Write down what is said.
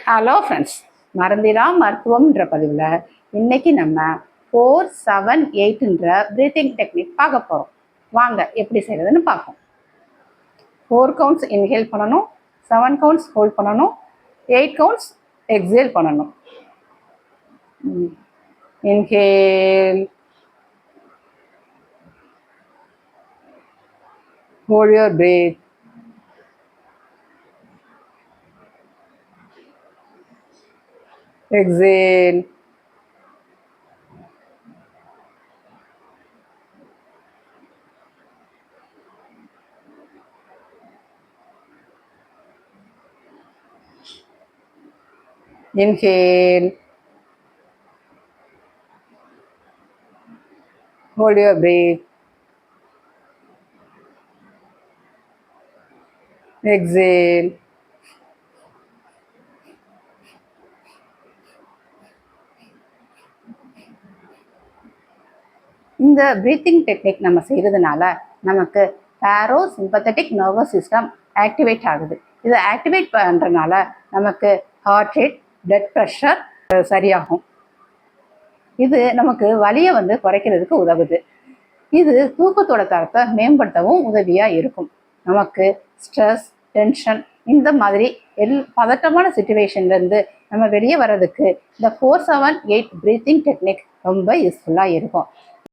Hello friends, மறந்திரா மருத்துவம்ன்ற பதிவில் இன்னைக்கு நம்ம 4-7-8ன்ற ப்ரீத்திங் டெக்னிக் பார்க்க போகிறோம். வாங்க எப்படி செய்கிறதுன்னு பார்ப்போம். 4 கவுண்ட்ஸ் இன்ஹேல் பண்ணணும், 7 கவுண்ட்ஸ் ஹோல்ட் பண்ணணும், 8 கவுண்ட்ஸ் எக்ஸேல் பண்ணணும். Inhale, hold your breath. Exhale. Inhale. Hold your breath. Exhale. இந்த ப்ரீத்திங் டெக்னிக் நம்ம செய்கிறதுனால நமக்கு பேரோசிம்பத்தட்டிக் நர்வஸ் சிஸ்டம் ஆக்டிவேட் ஆகுது. இதை ஆக்டிவேட் பண்ணுறதுனால நமக்கு ஹார்ட் ரேட், பிளட் ப்ரெஷர் சரியாகும். இது நமக்கு வலியை குறைக்கிறதுக்கு உதவுது. இது தூக்கத்தோட தரத்தை மேம்படுத்தவும் உதவியாக இருக்கும். நமக்கு ஸ்ட்ரெஸ், டென்ஷன் இந்த மாதிரி பதட்டமான சுச்சுவேஷன்லேருந்து நம்ம வெளியே வர்றதுக்கு இந்த 4-7-8 ப்ரீத்திங் டெக்னிக் ரொம்ப யூஸ்ஃபுல்லாக இருக்கும்.